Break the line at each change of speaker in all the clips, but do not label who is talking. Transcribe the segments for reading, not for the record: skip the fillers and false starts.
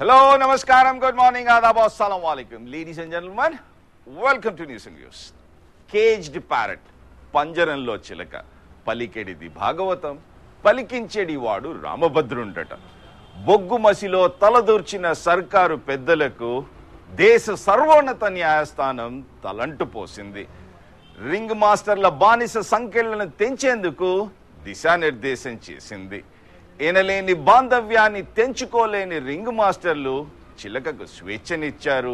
Hello, namaskaram, good morning, adab, assalamu alaikum. Ladies and gentlemen, welcome to News and Views. Caged parrot, పంజరంలో చిలక, పలికెడిది భాగవతం, పలికించేడి వాడు రామభద్రుండట. బొగ్గు మసిలో తలదూర్చిన సర్కారు పెద్దలకు దేశ సర్వోన్నత న్యాయస్థానం తలంటు పోసింది. రింగ్ మాస్టర్ల బానిస సంఖ్యలను తెంచేందుకు దిశానిర్దేశం చేసింది. ఎనలేని బాంధవ్యాన్ని తెంచుకోలేని రింగ్ మాస్టర్లు చిలకకు స్వేచ్ఛనిచ్చారు.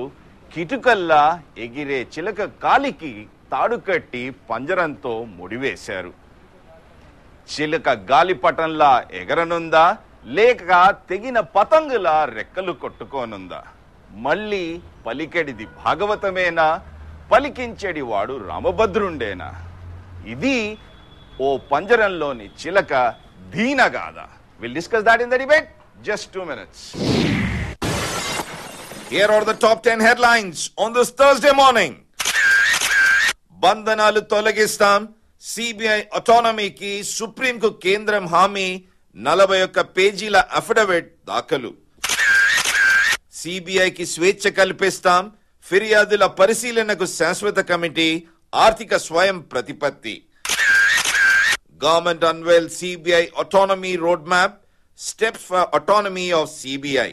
కిటుకల్లా ఎగిరే చిలక కాలికి తాడు కట్టి పంజరంతో ముడివేశారు. చిలక గాలిపటంలా ఎగరనుందా లేక తెగిన పతంగులా రెక్కలు కొట్టుకోనుందా? మళ్ళీ పలికెడిది భాగవతమేనా, పలికించేడి వాడు రామభద్రుండేనా? ఇది ఓ పంజరంలోని చిలక దీనగాథ. We'll discuss that in the debate. Just 2 minutes. Here are the top 10 headlines on this Thursday morning. బంధనాలు తొలగిస్తాం, సిబిఐ అటానమీకి సుప్రీంకు కేంద్రం హామీ, 41 పేజీల అఫిడవిట్ దాఖలు. సిబిఐకి స్వేచ్ఛ కల్పిస్తాం, ఫిర్యాదుల పరిశీలనకు శాశ్వత కమిటీ, ఆర్థిక స్వయం ప్రతిపత్తి. Government unveiled CBI autonomy roadmap, steps for autonomy of CBI.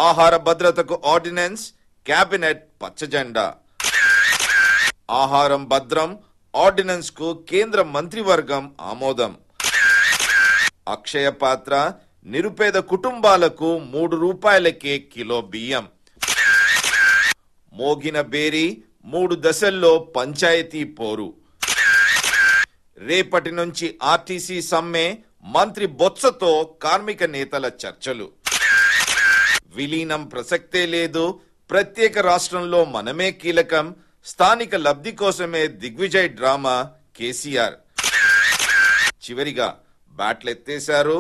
ఆహార భద్రతకు ఆర్డినెన్స్, కేబినెట్ పచ్చజెండా. ఆహారం భద్రం ఆర్డినెన్స్ కు కేంద్ర మంత్రివర్గం ఆమోదం. అక్షయ పాత్ర, నిరుపేద కుటుంబాలకు ₹3కే కిలో బియ్యం. మోగిన బేరీ, 3 దశల్లో పంచాయతీ పోరు. రేపటి నుంచి ఆర్టీసీ సమ్మె, మంత్రి బొత్సతో కార్మిక నేతల చర్చలు. విలీనం ప్రసక్తే లేదు, ప్రత్యేక రాష్ట్రంలో మనమే కీలకం, స్థానిక లబ్ధి కోసమే దిగ్విజయ్ డ్రామా కేసీఆర్. చివరిగా బ్యాట్లెత్తేశారు,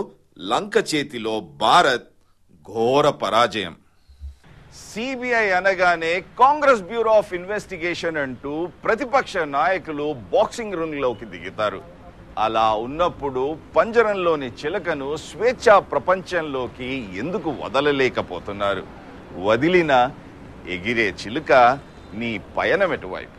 లంక చేతిలో భారత్ ఘోర పరాజయం. సిబిఐ అనగానే కాంగ్రెస్ బ్యూరో ఆఫ్ ఇన్వెస్టిగేషన్ అంటూ ప్రతిపక్ష నాయకులు బాక్సింగ్ రింగ్ లోకి దిగుతారు. అలా ఉన్నప్పుడు పంజరంలోని చిలకను స్వేచ్ఛా ప్రపంచంలోకి ఎందుకు వదలలేకపోతున్నారు? వదిలిన ఎగిరే చిలుక, నీ పయనం ఎటువైపు?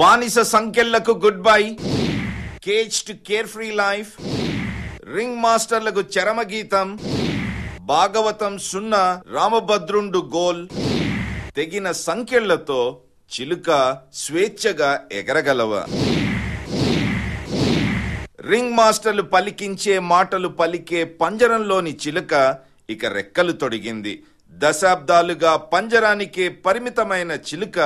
బానిస సంఖ్యలకు goodbye, cage to carefree life, ring మాస్టర్లకు చరమగీతం, భాగవతం 0, రామభద్రుండు గోల్, తెగిన సంఖ్యలతో చిలుక స్వేచ్ఛగా ఎగరగలవా? రింగ్ మాస్టర్లు పలికించే మాటలు పలికే పంజరంలోని చిలుక ఇక రెక్కలు తొడిగింది. దశాబ్దాలుగా పంజరానికే పరిమితమైన చిలుక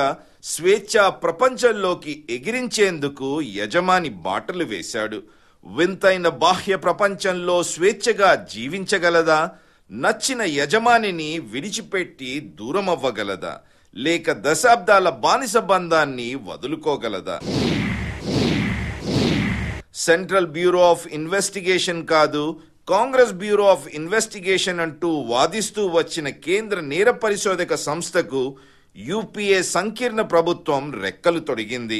స్వేచ్ఛా ప్రపంచంలోకి ఎగిరించేందుకు యజమాని బాటలు వేశాడు. వింతైన బాహ్య ప్రపంచంలో స్వేచ్ఛగా జీవించగలదా? నచ్చిన యజమానిని విడిచిపెట్టి దూరం అవ్వగలదా? లేక దశాబ్దాల బానిస బంధాన్ని వదులుకోగలదా? సెంట్రల్ బ్యూరో ఆఫ్ ఇన్వెస్టిగేషన్ కాదు, కాంగ్రెస్ బ్యూరో ఆఫ్ ఇన్వెస్టిగేషన్ అంటూ వాదిస్తూ వచ్చిన కేంద్ర నేర పరిశోధక సంస్థకు యూపీఏ సంకీర్ణ ప్రభుత్వం రెక్కలు తొడిగింది.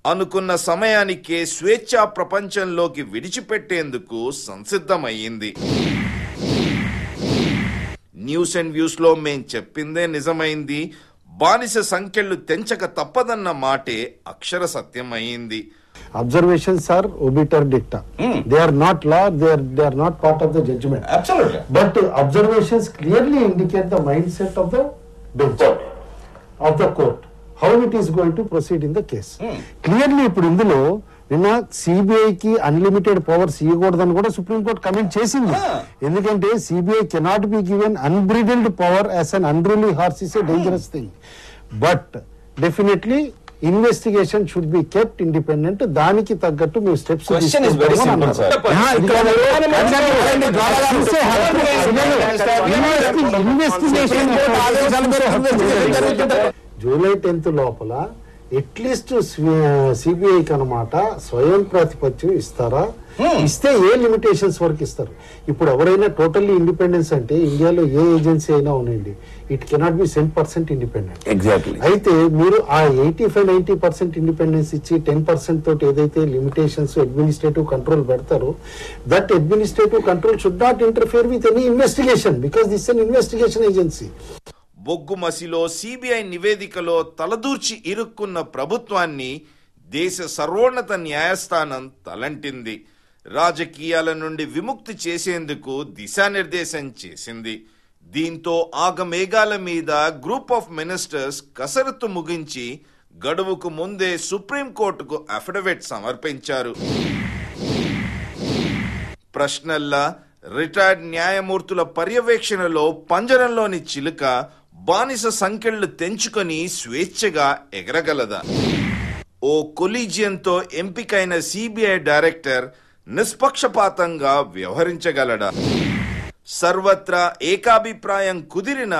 అనుకున్న సమయానికే స్వేచ్ఛా ప్రపంచంలోకి విడిచిపెట్టేందుకు సంసిద్ధమయ్యింది. న్యూస్ అండ్ వ్యూస్ లో మేం చెప్పిందే నిజమైంది. బానిస సంఖ్యలు తెంచక తప్పదన్న మాటే అక్షర సత్యం అయింది.
Observations are obiter dicta. They are not law, they are not part of the judgment.
Absolutely.
But observations clearly indicate the mindset of the bench, of the court, how it is going to proceed in the case. Clearly ఇప్పుడు ఇందులో నిన్న సిబిఐకి unlimited powers ఇవ్వకూడదని కూడా supreme court comment చేసింది. ఎందుకంటే CBI cannot be given unbridled power as an unruly horse is a dangerous thing. But definitely investigation should be kept independent. దానికి తగ్గట్టు మేము స్టెప్స్ జూలై 10th లోపల అట్లీస్ట్ సిబిఐకి అనమాట స్వయం ప్రాతిపత్యం ఇస్తారా, ఇస్తే ఏ లిమిటేషన్స్ వరకు ఇస్తారు? ఇప్పుడు ఎవరైనా టోటల్లీ ఇండిపెండెన్స్ అంటే ఇండియాలో ఏ ఏజెన్సీ అయినా ఉండండి, it cannot be 100% independent.
Exactly.
అయితే మీరు ఆ 85-90% ఇండిపెండెన్స్ ఇచ్చి 10% తోటి ఏదైతే లిమిటేషన్స్ అడ్మినిస్ట్రేటివ్ కంట్రోల్ పెడతారో, that administrative control should not interfere with any investigation because this an investigation agency.
బొగ్గుమసిలో సిబిఐ నివేదికలో తలదూర్చి ఇరుక్కున్న ప్రభుత్వాన్ని దేశ సర్వోన్నత న్యాయస్థానం తలంటింది. రాజకీయాల నుండి విముక్తి చేసేందుకు దిశానిర్దేశం చేసింది. దీంతో ఆగమేఘాల మీద గ్రూప్ ఆఫ్ మినిస్టర్స్ కసరత్తు ముగించి గడువుకు ముందే సుప్రీంకోర్టుకు అఫిడవిట్ సమర్పించారు. ప్రశ్నల్లా రిటైర్డ్ న్యాయమూర్తుల పర్యవేక్షణలో పంజరంలోని చిలుక బానిస సంకెళ్లు తెంచుకొని స్వేచ్ఛగా ఎగరగలదా? ఓ కొలీజియంతో ఎంపికైన సిబిఐ డైరెక్టర్ నిష్పక్షపాతంగా వ్యవహరించగలడా? సర్వత్రా ఏకాభిప్రాయం కుదిరిన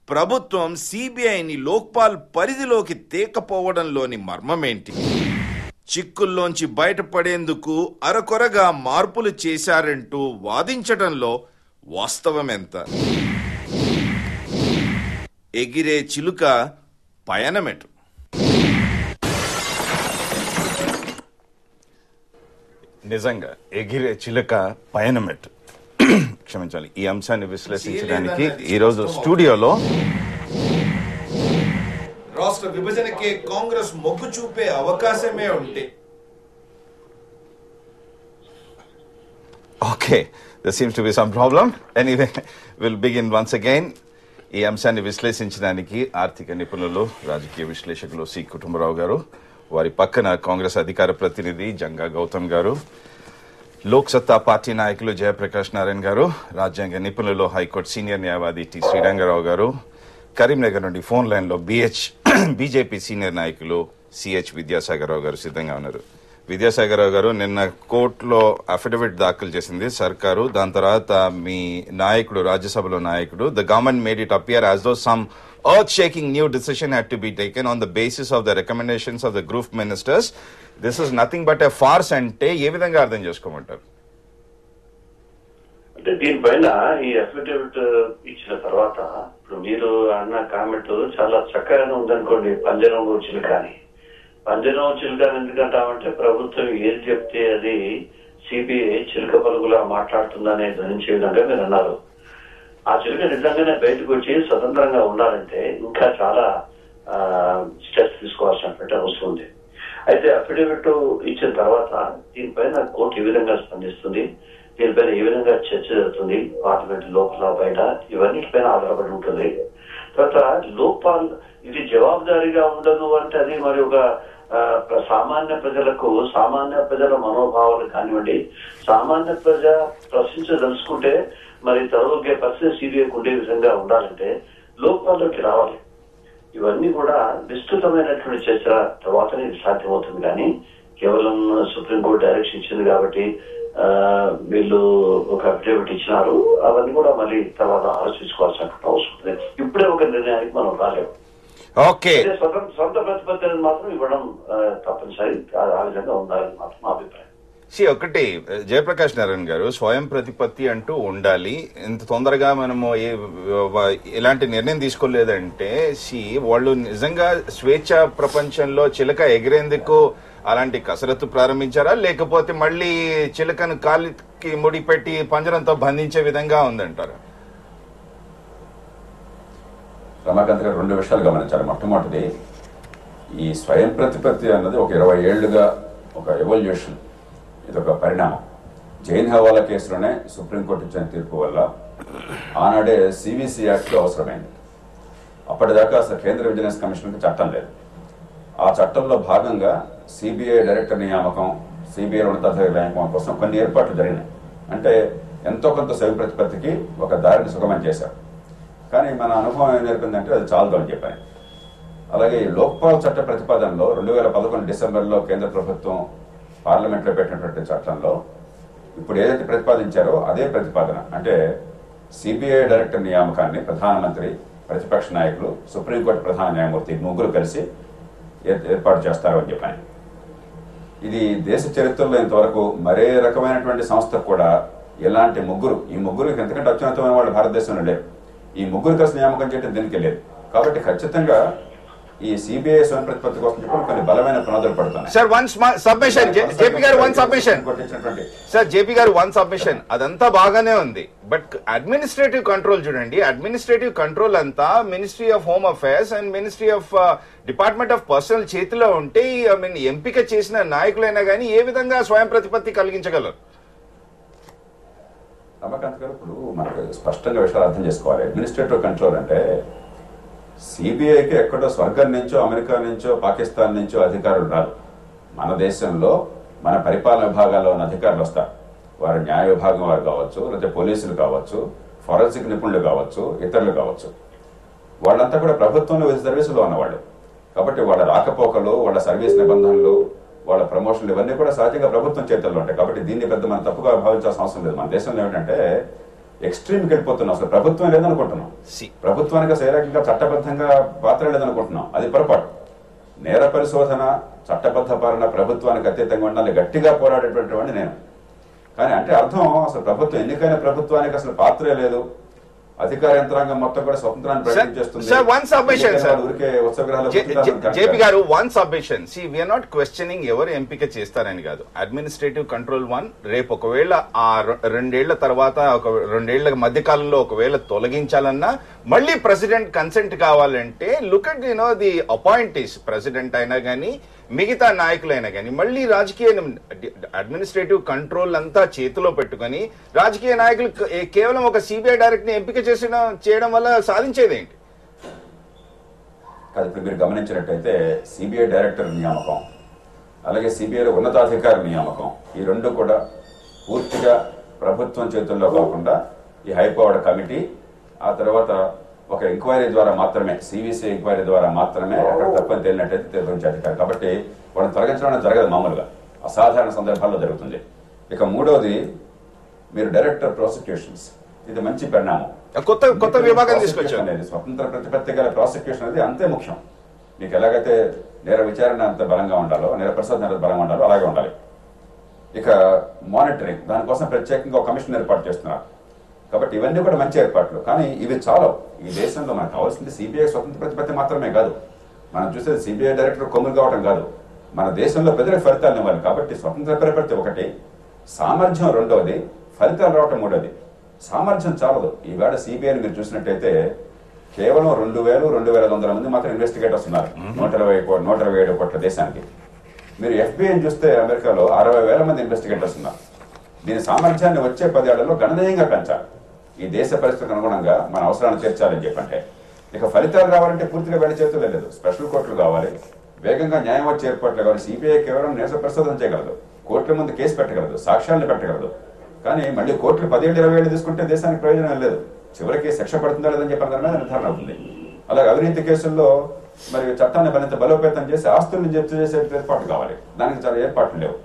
ప్రభుత్వం సిబిఐని లోక్పాల్ పరిధిలోకి తేకపోవడంలోని మర్మమేంటి? చిక్కుల్లోంచి బయటపడేందుకు అరకొరగా మార్పులు చేశారంటూ వాదించడంలో వాస్తవమెంత? ఎగిరే చిలుక పయనమెటు?
నిజంగా ఎగిరే చిలుక పయనమెట్టు. క్షమించాలి. ఈ అంశాన్ని విశ్లేషించడానికి ఈరోజు స్టూడియోలో
రాష్ట్ర విభజనకే కాంగ్రెస్ మొగ్గు చూపే అవకాశమే ఉంటే
Okay, there seems to be some problem. Anyway, we'll begin once again. ఈ అంశాన్ని విశ్లేషించడానికి ఆర్థిక నిపుణులు, రాజకీయ విశ్లేషకులు సి కుటుంబరావు గారు, వారి పక్కన కాంగ్రెస్ అధికార ప్రతినిధి జంగా గౌతమ్ గారు, లోక్ సత్తా పార్టీ నాయకులు జయప్రకాష్ నారాయణ గారు, రాజ్యాంగ నిపుణులు హైకోర్టు సీనియర్ న్యాయవాది టి శ్రీరంగారావు గారు, కరీంనగర్ నుండి ఫోన్ లైన్లో బీజేపీ సీనియర్ నాయకులు సిహెచ్ విద్యాసాగరరావు గారు సిద్ధంగా ఉన్నారు. విద్యాసాగరరావు గారు, నిన్న కోర్టులో అఫిడవిట్ దాఖలు చేసింది సర్కారు. దాని తర్వాత మీ నాయకుడు, రాజ్యసభలో నాయకుడు, the government made it appear as though some earth-shaking new decision had to be taken on the basis of the recommendations of the group ministers. This is nothing but a farce అంటే ఏ విధంగా అర్థం చేసుకోమంటారు?
అంటే దీనిపైన ఈ affidavit ఇచ్చిన తర్వాత ఇప్పుడు మీరు అన్న కామెంట్ చాలా చక్కగానే ఉందనుకోండి. పంజరం చిలుక అని, పంజరం చిలుక ఎందుకంటామంటే ప్రభుత్వం ఏది చెప్తే అది సిబిఐ చిలుక పలుకులా మాట్లాడుతుందనే ధ్వనించే విధంగా మీరు అన్నారు. ఆ చిలుక నిజంగానే బయటకు వచ్చి స్వతంత్రంగా ఉండాలంటే ఇంకా చాలా స్టెప్స్ తీసుకోవాల్సినటువంటి అవసరం ఉంది. అయితే అఫిడవిట్ ఇచ్చిన తర్వాత దీనిపైన కోర్టు ఏ విధంగా స్పందిస్తుంది, దీనిపైన ఏ విధంగా చర్చ జరుగుతుంది పార్లమెంట్ లోపల బయట, ఇవన్నిటిపైన ఆధారపడి ఉంటుంది. తర్వాత లోక్పాల్ ఇది జవాబుదారీగా ఉండదు అంటే అది మరి ఒక సామాన్య ప్రజలకు, సామాన్య ప్రజల మనోభావాలు కానివ్వండి, సామాన్య ప్రజ ప్రశ్నించదలుచుకుంటే మరి తరవగే పరిస్థితి సిబిఐకి ఉండే విధంగా ఉండాలంటే లోక్పాల్లోకి రావాలి. ఇవన్నీ కూడా విస్తృతమైనటువంటి చర్చ తర్వాతనే ఇది సాధ్యమవుతుంది. కానీ కేవలం సుప్రీంకోర్టు డైరెక్షన్ ఇచ్చింది కాబట్టి వీళ్ళు ఒక అఫిడవిట్ ఇచ్చినారు, అవన్నీ కూడా మళ్ళీ తర్వాత ఆలోచించుకోవాల్సిన అవసరం ఉంది. ఇప్పుడే ఒక నిర్ణయానికి మనం రాలేము.
ఓకే,
సొంత ప్రతిపత్తిని మాత్రం ఇవ్వడం తప్పనిసరి, ఆ విధంగా ఉండాలని మాత్రం మా అభిప్రాయం.
ఒకటి జయప్రకాష్ నారాయణ గారు, స్వయం ప్రతిపత్తి అంటూ ఉండాలి. ఇంత తొందరగా మనము ఎలాంటి నిర్ణయం తీసుకోలేదంటే వాళ్ళు నిజంగా స్వేచ్ఛ ప్రపంచంలో చిలక ఎగిరేందుకు అలాంటి కసరత్తు ప్రారంభించారా, లేకపోతే మళ్ళీ చిలకను కాలికి ముడిపెట్టి పంజరంతో బంధించే విధంగా ఉందంటారా?
రమాకాంత్ గారు 2 విషయాలు గమనించాలి. మొట్టమొదటిది, ఈ స్వయం ప్రతిపత్తి అన్నది ఒక 20 ఏళ్లుగా ఒక ఎవల్యూషన్, ఇదొక పరిణామం. జైన్ హవాలా కేసులోనే సుప్రీంకోర్టు ఇచ్చిన తీర్పు వల్ల ఆనాడే సివిసి యాక్ట్ అవసరమైంది. అప్పటిదాకా అసలు కేంద్ర విజిలెన్స్ కమిషన్కి చట్టం లేదు. ఆ చట్టంలో భాగంగా సిబిఐ డైరెక్టర్ నియామకం, సిబిఐ ఉన్నతాధికారి నియామకం కోసం కొన్ని ఏర్పాట్లు జరిగినాయి. అంటే ఎంతో కొంత స్వయం ప్రతిపత్తికి ఒక దారిని సుగమం చేశారు. కానీ మన అనుభవం ఏం నేర్పిందంటే అది చాలదు అని చెప్పాను. అలాగే లోక్పాల్ చట్ట ప్రతిపాదనలో 2011 డిసెంబర్లో కేంద్ర ప్రభుత్వం పార్లమెంట్లో పెట్టినటువంటి చట్టంలో ఇప్పుడు ఏదైతే ప్రతిపాదించారో అదే ప్రతిపాదన, అంటే సిబిఐ డైరెక్టర్ నియామకాన్ని ప్రధానమంత్రి, ప్రతిపక్ష నాయకులు, సుప్రీంకోర్టు ప్రధాన న్యాయమూర్తి ముగ్గురు కలిసి ఏర్పాటు చేస్తారు అని చెప్పని. ఇది దేశ చరిత్రలో ఇంతవరకు మరే రకమైనటువంటి సంస్థకు కూడా ఇలాంటి ఈ ముగ్గురికి ఎంతకంటే అత్యున్నతమైన వాళ్ళు భారతదేశంలో లేరు. ఈ ముగ్గురు కలిసి నియామకం చేయడం దీనికి లేదు. కాబట్టి ఖచ్చితంగా ఈ సిబిఐ స్వయం ప్రతిపత్తి కోసం చెప్పి కొన్ని బలమైన పునాదులు పడుతున్నాయి.
సార్ వన్ సబ్మిషన్, జేపీ గారు వన్ సబ్మిషన్. సార్ జేపీ గారు వన్ సబ్మిషన్, అదంతా బాగానే ఉంది. బట్ అడ్మినిస్ట్రేటివ్ కంట్రోల్ చూడండి, అడ్మినిస్ట్రేటివ్ కంట్రోల్ అంతా ministry of home affairs and ministry of department of personal చేతిలో ఉంటే ఎంపిక చేసిన నాయకులైనా కానీ ఏ విధంగా స్వయం ప్రతిపత్తి కలిగించగలరు?
రమాకాంత్ గారు, ఇప్పుడు మనకు స్పష్టంగా విషయాలు అర్థం చేసుకోవాలి. అడ్మినిస్ట్రేటివ్ కంట్రోల్ అంటే సిబిఐకి ఎక్కడో స్వర్గం నుంచో, అమెరికా నుంచో, పాకిస్తాన్ నుంచో అధికారులు రారు. మన దేశంలో మన పరిపాలన విభాగాల్లో ఉన్న అధికారులు వస్తారు. వారు న్యాయ విభాగం వారు కావచ్చు, లేకపోతే పోలీసులు కావచ్చు, ఫోరెన్సిక్ నిపుణులు కావచ్చు, ఇతరులు కావచ్చు. వాళ్ళంతా కూడా ప్రభుత్వంలో వివిధ సర్వీసులో ఉన్నవాళ్ళు. కాబట్టి వాళ్ళ రాకపోకలు, వాళ్ళ సర్వీస్ నిబంధనలు, వాళ్ళ ప్రమోషన్లు ఇవన్నీ కూడా సహజంగా ప్రభుత్వం చేతుల్లో ఉంటాయి. కాబట్టి దీన్ని పెద్ద మనం తప్పుగా భావించాల్సిన అవసరం లేదు. మన దేశంలో ఏమిటంటే ఎక్స్ట్రీమ్కి వెళ్ళిపోతున్నాం. అసలు ప్రభుత్వం లేదనుకుంటున్నాం. ప్రభుత్వానికి అసలు ఏ రకంగా చట్టబద్ధంగా పాత్ర లేదనుకుంటున్నాం. అది పొరపాటు. నేర పరిశోధన, చట్టబద్ధ పాలన ప్రభుత్వానికి అతీతంగా ఉండాలి గట్టిగా పోరాడేటువంటి వాడిని నేను. కానీ అంటే అర్థం అసలు ప్రభుత్వం ఎన్నికైన ప్రభుత్వానికి అసలు పాత్రే లేదు, అధికార యంత్రాంగం మొత్తం కూడా స్వతంత్రాన్ని ప్రకటించేస్తుంది.
జేపీ గారు one submission. See we are not questioning ఎవరు ఎంపిక చేస్తారని కాదు. అడ్మినిస్ట్రేటివ్ కంట్రోల్ రేపు ఒకవేళ ఆ 2 ఏళ్ల తర్వాత 2 ఏళ్ల మధ్య కాలంలో ఒకవేళ తొలగించాలన్నా మళ్ళీ ప్రెసిడెంట్ కన్సెంట్ కావాలంటే look at the appointees, president అయినా కానీ మిగతా నాయకులైనా కానీ మళ్ళీ రాజకీయ అడ్మినిస్ట్రేటివ్ కంట్రోల్ అంతా చేతిలో పెట్టుకుని రాజకీయ నాయకులు కేవలం ఒక సిబిఐ డైరెక్ట్ ని ఎంపిక చేయడం వల్ల సాధించేది ఏంటి?
కాదు, ఇప్పుడు మీరు గమనించినట్టయితే సిబిఐ డైరెక్టర్ నియామకం, అలాగే సిబిఐలో ఉన్నతాధికారి నియామకం, ఈ రెండు కూడా పూర్తిగా ప్రభుత్వం చేతుల్లో కాకుండా ఈ హైపవర్డ్ కమిటీ, ఆ తర్వాత ఒక ఎంక్వైరీ ద్వారా మాత్రమే, సివిసి ఎంక్వైరీ ద్వారా మాత్రమే అక్కడ తప్పని తేలినట్టయితే తెలిపించే అధికారం. కాబట్టి వాళ్ళని తొలగించడం జరగదు, మామూలుగా అసాధారణ సందర్భాల్లో జరుగుతుంది. ఇక మూడవది మీరు డైరెక్టర్ ప్రాసిక్యూషన్స్, ఇది మంచి పరిణామం.
కొత్త విభాగం తీసుకొచ్చారు
అనేది స్వతంత్ర ప్రతిపత్తి గల ప్రాసిక్యూషన్ అనేది అంతే ముఖ్యం. మీకు ఎలాగైతే నేర విచారణ అంత బలంగా ఉండాలో, నేర పరిశోధన బలంగా ఉండాలో అలాగే ఉండాలి. ఇక మానిటరింగ్, దానికోసం ప్రత్యేకంగా ఒక కమిషన్ ఏర్పాటు చేస్తున్నారు. కాబట్టి ఇవన్నీ కూడా మంచి ఏర్పాట్లు. కానీ ఇవి చాలా ఈ దేశంలో మనకు కావాల్సింది సిబిఐ స్వతంత్ర ప్రతిపత్తి మాత్రమే కాదు. మనం చూసేది సిబిఐ డైరెక్టర్ కొమ్ములు కావడం కాదు, మన దేశంలో ప్రజలకు ఫలితాలు ఇవ్వాలి. కాబట్టి స్వతంత్ర ప్రతిపత్తి ఒకటి, సామర్థ్యం రెండవది, ఫలితాలు రావటం మూడవది. సామర్థ్యం చాలదు. ఈవేళ సిబిఐని మీరు చూసినట్టయితే కేవలం 2,200 మంది మాత్రం ఇన్వెస్టిగేటర్స్ ఉన్నారు 127 కోట్ల దేశానికి. మీరు ఎఫ్బిఐని చూస్తే అమెరికాలో 60,000 మంది ఇన్వెస్టిగేటర్స్ ఉన్నారు. దీని సామర్థ్యాన్ని వచ్చే 10 ఏళ్లలో గణనీయంగా పెంచాలి. ఈ దేశ పరిస్థితికి అనుగుణంగా మన అవసరాన్ని తీర్చాలని చెప్పంటే. ఇక ఫలితాలు రావాలంటే పూర్తిగా వేళ చేతులు లేదు, స్పెషల్ కోర్టులు కావాలి, వేగంగా న్యాయం వచ్చే ఏర్పాట్లు కావాలి. సిబిఐ కేవలం నేర పరిశోధన చేయగలదు, కోర్టుల ముందు కేసు పెట్టగలదు, సాక్ష్యాలను పెట్టగలదు. కానీ మళ్ళీ కోర్టులు 10 ఏళ్ళు 20 ఏళ్ళు తీసుకుంటే దేశానికి ప్రయోజనం లేదు. చివరికి శిక్ష పడుతుందా లేదని చెప్పిన దాని మీద నిర్ధారణ అవుతుంది. అలాగే అవినీతి కేసుల్లో మరి చట్టాన్ని మరింత బలోపేతం చేసి ఆస్తుల్ని జప్తు చేసే ఏర్పాటు కావాలి. దానికి చాలా ఏర్పాట్లు లేవు.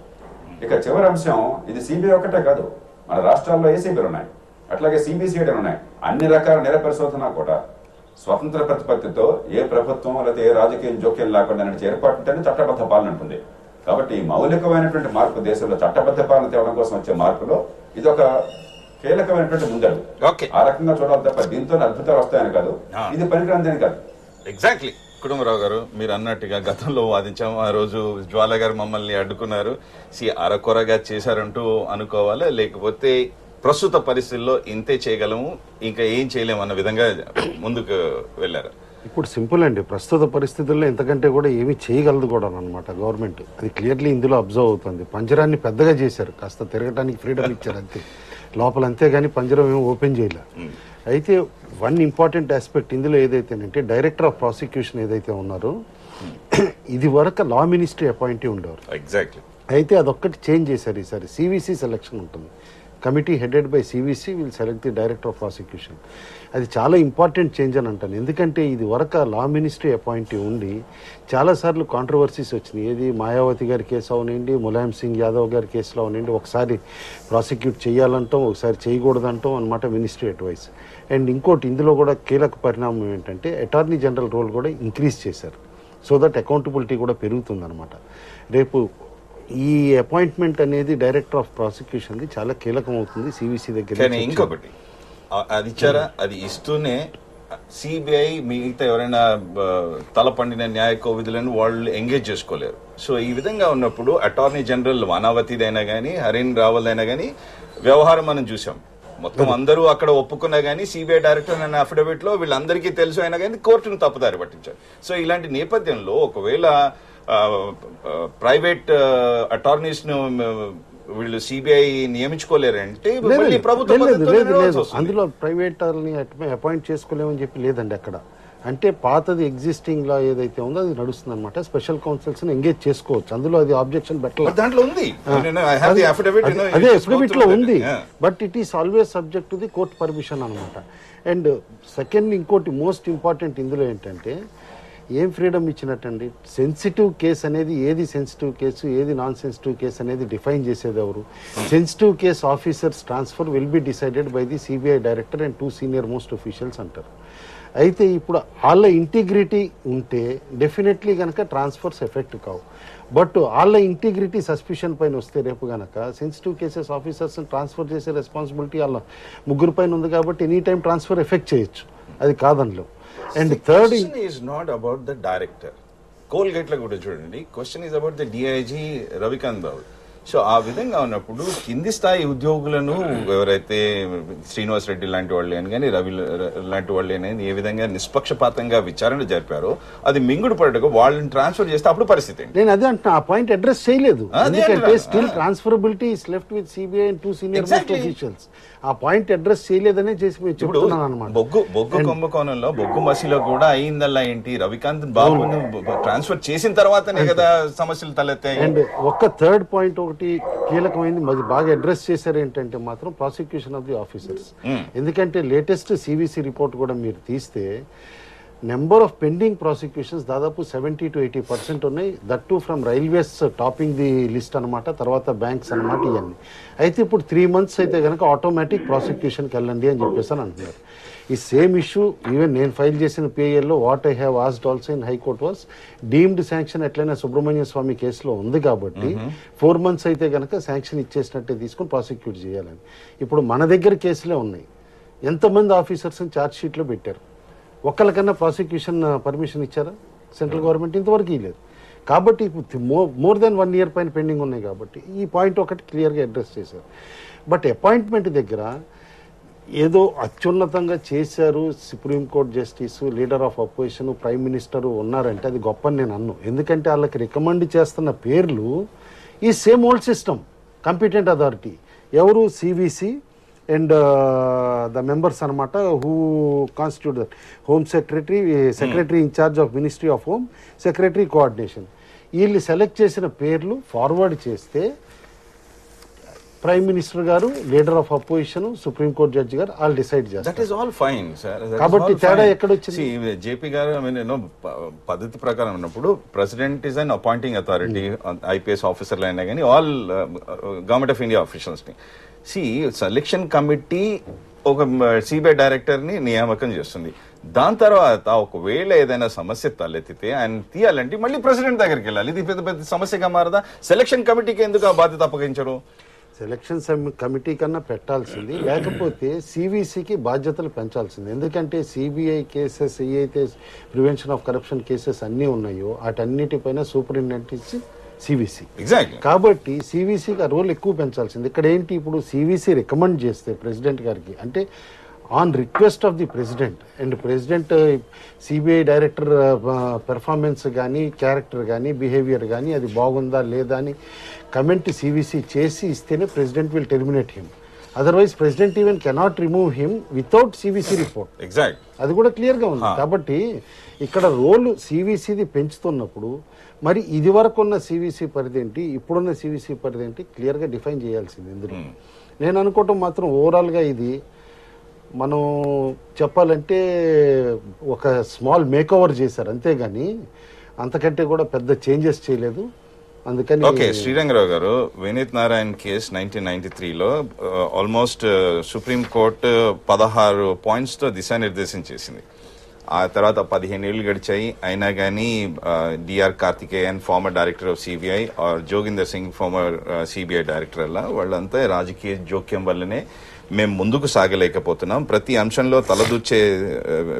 ఇక చివరి అంశం, ఇది సిబిఐ ఒకటే కాదు, మన రాష్ట్రాల్లో ఏసీబీలు ఉన్నాయి, అట్లాగే సిబిసిఐడీలు ఉన్నాయి. అన్ని రకాల నేర పరిశోధన కూడా స్వతంత్ర ప్రతిపత్తితో ఏ ప్రభుత్వం లేకపోతే ఏ రాజకీయ జోక్యం లేకుండా నడిచే ఏర్పాటు ఉంటేనే చట్టబద్ధ పాలన ఉంటుంది. కాబట్టి మౌలికమైనటువంటి మార్పు దేశంలో చట్టబద్ధ పాలన తేవడం కోసం వచ్చే మార్పులో ఇది ఒక కీలకమైనటువంటి ముందడుగు. ఆ రకంగా చూడాలి తప్ప దీంతో అద్భుతాలు వస్తాయని కాదు, ఇది పనికిరాందని కాదు.
ఎగ్జాక్ట్లీ కుటుంబరావు గారు మీరు అన్నట్టుగా గతంలో వాదించాము, ఆ రోజు జ్వాల గారు మమ్మల్ని అడ్డుకున్నారు. అరకొరగా చేశారంటూ అనుకోవాలా, లేకపోతే ప్రస్తుత పరిస్థితుల్లో ఇంతే చేయగలము ఇంకా ఏం చేయలేము అన్న విధంగా ముందుకు వెళ్ళారు?
ఇప్పుడు సింపుల్ అండి, ప్రస్తుత పరిస్థితుల్లో ఇంతకంటే కూడా ఏమీ చేయగలదు కూడా అనమాట గవర్నమెంట్. అది క్లియర్లీ ఇందులో అబ్జర్వ్ అవుతుంది. పంజరాన్ని పెద్దగా చేశారు, కాస్త తిరగడానికి ఫ్రీడమ్ ఇచ్చారు అంతే, లోపల అంతేగాని పంజరం ఏమి ఓపెన్ చేయలేదు. అయితే వన్ ఇంపార్టెంట్ ఆస్పెక్ట్ ఇందులో ఏదైతేనంటే డైరెక్టర్ ఆఫ్ ప్రాసిక్యూషన్ ఏదైతే ఉన్నారో ఇది వరకు లా మినిస్ట్రీ అపాయింటీ ఉండేవారు.
ఎగ్జాక్ట్లీ.
అయితే అదొక్కటి చేంజ్ చేశారు ఈసారి. సివిసి సెలక్షన్ ఉంటుంది, committee headed by CVC will select the director of prosecution. అది చాలా ఇంపార్టెంట్ చేంజ్ అని అంటాను. ఎందుకంటే ఇది వరకు లా మినిస్ట్రీ అపాయింటీ ఉండి చాలాసార్లు కాంట్రవర్సీస్ వచ్చినాయి. ఏది మాయావతి గారి కేసు అవనండి, ములాయం సింగ్ యాదవ్ గారి కేసులో అవనండి, ఒకసారి ప్రాసిక్యూట్ చేయాలంటాం, ఒకసారి చేయకూడదంటాం అనమాట మినిస్ట్రీ అడ్వైస్. అండ్ ఇంకోటి ఇందులో కూడా కీలక పరిణామం ఏంటంటే అటార్నీ జనరల్ రోల్ కూడా ఇంక్రీజ్ చేశారు. సో దట్ అకౌంటబిలిటీ కూడా పెరుగుతుంది అనమాట. రేపు ఈ అపాయింట్మెంట్ అనేది డైరెక్టర్ ఆఫ్ ప్రాసిక్యూషన్ చాలా కీలకం అవుతుంది సివిసి దగ్గర.
కానీ ఇంకొకటి అది ఇచ్చారా, అది ఇస్తూనే సిబిఐ మిగతా ఎవరైనా తలపండిన న్యాయ కోవిధులను వాళ్ళు ఎంగేజ్ చేసుకోలేరు. సో ఈ విధంగా ఉన్నప్పుడు అటార్నీ జనరల్ వానావతిదైనా కానీ హరీన్ రావల్ అయినా కానీ వ్యవహారం మనం చూసాం. మొత్తం అందరూ అక్కడ ఒప్పుకున్నా కానీ సిబిఐ డైరెక్టర్ అనే అఫిడవిట్ లో వీళ్ళందరికీ తెలుసు అయినా కానీ కోర్టును తప్పుదారి పట్టించారు. సో ఇలాంటి నేపథ్యంలో ఒకవేళ ప్రైవేట్ అటార్నీస్ ను వీళ్ళు సిబిఐ నియమించుకోలేరంటే
అందులో ప్రైవేట్ అపాయింట్ చేసుకోలేమని చెప్పి లేదండి అక్కడ. అంటే పాతది ఎగ్జిస్టింగ్ లా ఏదైతే ఉందో అది నడుస్తుంది అనమాట. స్పెషల్ కౌన్సిల్స్ ఎంగేజ్ చేసుకోవచ్చు, అందులో అది ఆబ్జెక్షన్ పెట్టలేదు.
దాంట్లో ఉంది,
అదే అఫిడవిట్ లో ఉంది. But it is always subject to the court permission అనమాట. అండ్ సెకండ్ ఇంకోటి మోస్ట్ ఇంపార్టెంట్ ఇందులో ఏంటంటే ఏం ఫ్రీడమ్ ఇచ్చినట్టండి. సెన్సిటివ్ కేసు అనేది ఏది సెన్సిటివ్ కేసు ఏది నాన్ సెన్సిటివ్ కేసు అనేది డిఫైన్ చేసేది ఎవరు? Sensitive case officers transfer will be decided by the CBI director and 2 senior most officials అంటారు. అయితే ఇప్పుడు వాళ్ళ ఇంటిగ్రిటీ ఉంటే డెఫినెట్లీ కనుక ట్రాన్స్ఫర్స్ ఎఫెక్ట్ కావు. బట్ వాళ్ళ ఇంటిగ్రిటీ సస్పిషన్ పైన వస్తే రేపు కనుక సెన్సిటివ్ కేసెస్ ఆఫీసర్స్ ట్రాన్స్ఫర్ చేసే రెస్పాన్సిబిలిటీ వాళ్ళ 3 పైన ఉంది కాబట్టి ఎనీ టైం ట్రాన్స్ఫర్ ఎఫెక్ట్ చేయొచ్చు, అది కాదనలో. And third
is not about the director. Coalgate లో కూడా చూడండి, question is about the DIG Ravikant Rao. So ఆ విధంగా ఉన్నప్పుడు కింది స్థాయి ఉద్యోగులను ఎవరైతే శ్రీనివాస్ రెడ్డి లాంటి వాళ్ళే అని కానీ రవి లాంటి వాళ్ళే అని ఏ విధంగా నిష్పక్షపాతంగా విచారణ జరిపారో అది మింగుడు పడటకు వాళ్ళని ట్రాన్స్ఫర్ చేస్తే అప్పుడు పరిస్థితి.
నేను అదే అంటున్నా, ఆ పాయింట్ అడ్రస్ చేయలేదు. ఎందుకంటే still transferability is left with CBI and 2 senior most officials. ఆ పాయింట్ అడ్రస్ చేయలేదనే చేసి చెప్తున్నాను అనమాట.
బొగ్గు కుంభకోణంలో బొగ్గు మసిలో కూడా అయిందల్లా ఏంటి, రవికాంత్ బాబును ట్రాన్స్ఫర్ చేసిన తర్వాతనే కదా సమస్యలు తలెత్తాయి.
అండ్ ఒక థర్డ్ పాయింట్ ఒకటి కీలకమైంది బాగా అడ్రస్ చేశారు ఏంటంటే మాత్రం ప్రాసిక్యూషన్ ఆఫ్ ది ఆఫీసర్స్. ఎందుకంటే లేటెస్ట్ సివిసి రిపోర్ట్ కూడా మీరు తీస్తే నెంబర్ ఆఫ్ పెండింగ్ ప్రాసిక్యూషన్స్ దాదాపు 70 to 80% ఉన్నాయి. That to from railways topping the list అనమాట, తర్వాత బ్యాంక్స్ అనమాట ఇవన్నీ. అయితే ఇప్పుడు 3 months అయితే కనుక ఆటోమేటిక్ ప్రాసిక్యూషన్కి వెళ్ళండి అని చెప్పేసి అని అంటున్నారు. ఈ సేమ్ ఇష్యూ ఈవెన్ నేను ఫైల్ చేసిన పిఐఎల్లో what I have asked also in high court was deemed sanction ఎట్లయినా సుబ్రహ్మణ్య స్వామి కేసులో ఉంది కాబట్టి 4 months అయితే కనుక శాంక్షన్ ఇచ్చేసినట్టే తీసుకుని ప్రాసిక్యూట్ చేయాలని. ఇప్పుడు మన దగ్గర కేసులే ఉన్నాయి. ఎంతమంది ఆఫీసర్స్ని ఛార్జ్ షీట్లో పెట్టారు? ఒక్కరికన్నా ప్రాసిక్యూషన్ పర్మిషన్ ఇచ్చారా సెంట్రల్ గవర్నమెంట్? ఇంతవరకు ఇవ్వలేదు. కాబట్టి మోర్ దెన్ 1 year పైన పెండింగ్ ఉన్నాయి కాబట్టి ఈ పాయింట్ ఒకటి క్లియర్గా అడ్రస్ చేశారు. బట్ అపాయింట్మెంట్ దగ్గర ఏదో అత్యున్నతంగా చేశారు, supreme court justice, leader of opposition, prime minister ఉన్నారంటే అది గొప్ప నేను అన్ను. ఎందుకంటే వాళ్ళకి రికమెండ్ చేస్తున్న పేర్లు ఈ same old system. Competent authority ఎవరు? సివిసి అండ్ ద మెంబర్స్ అనమాట who constitute that home secretary incharge of ministry of home, secretary coordination. వీళ్ళు సెలెక్ట్ చేసిన పేర్లు ఫార్వర్డ్ చేస్తే ప్రైమ్ మినిస్టర్ గారు, leader of opposition, supreme court judge గారు వాళ్ళు డిసైడ్ చేస్తారు.
That is all fine sir.
కాబట్టి తేడా ఎక్కడ వచ్చింది?
జేపీ గారు పద్ధతి ప్రకారం ఉన్నప్పుడు president is an appointing authority, IPS ఆఫీసర్లు అయినా కానీ all government of India officials ని సెలెక్షన్ కమిటీ ఒక సిబిఐ డైరెక్టర్ ని నియామకం చేస్తుంది. దాని తర్వాత ఒకవేళ ఏదైనా సమస్య తలెత్తితే ఆయన తీయాలంటే మళ్ళీ ప్రెసిడెంట్ దగ్గరికి వెళ్ళాలి. ఇది పెద్ద పెద్ద సమస్యగా మారదా? సెలక్షన్ కమిటీకి ఎందుకు ఆ బాధ్యత అప్పగించరు?
సెలక్షన్ కమిటీ కన్నా పెట్టాల్సింది, లేకపోతే సివిసికి బాధ్యతలు పెంచాల్సింది. ఎందుకంటే సిబిఐ కేసెస్ ఏవైతే ప్రివెన్షన్ ఆఫ్ కరప్షన్ కేసెస్ అన్నీ ఉన్నాయో వాటన్నిటిపైన సూపరింటెండెంట్ ఇచ్చి సివిసి. కాబట్టి సివిసికి ఆ రోల్ ఎక్కువ పెంచాల్సింది. ఇక్కడ ఏంటి, ఇప్పుడు సివిసి రికమెండ్ చేస్తే ప్రెసిడెంట్ గారికి, అంటే on request of the president, and president CBI director performance కానీ, క్యారెక్టర్ కానీ, బిహేవియర్ కానీ అది బాగుందా లేదా అని కమెంట్ సివిసి చేసి ఇస్తేనే president will terminate him. Otherwise president even cannot remove him without CVC report. అది కూడా క్లియర్గా ఉంది. కాబట్టి ఇక్కడ రోల్ సివిసిది పెంచుతున్నప్పుడు మరి ఇది వరకు ఉన్న సివిసి పరిధి ఏంటి, ఇప్పుడున్న సివిసి పరిధి ఏంటి క్లియర్గా డిఫైన్ చేయాల్సింది. ఎందుకు నేను అనుకోవటం మాత్రం ఓవరాల్గా ఇది మనం చెప్పాలంటే ఒక స్మాల్ మేకోవర్ చేశారు అంతేగాని అంతకంటే కూడా పెద్ద చేంజెస్ చేయలేదు. అందుకని
ఓకే, శ్రీరంగరావు గారు, వినీత్ నారాయణ్ కేసు 1993లో ఆల్మోస్ట్ సుప్రీం కోర్టు 16 points తో దిశానిర్దేశం చేసింది. ఆ తర్వాత 15 ఏళ్ళు గడిచాయి. అయినా కానీ D R Karthikeyan, former director of CBI, Joginder Singh, former CBI director, వాళ్ళంతా రాజకీయ జోక్యం వల్లనే మేము ముందుకు సాగలేకపోతున్నాం. ప్రతి అంశంలో తలదూర్చే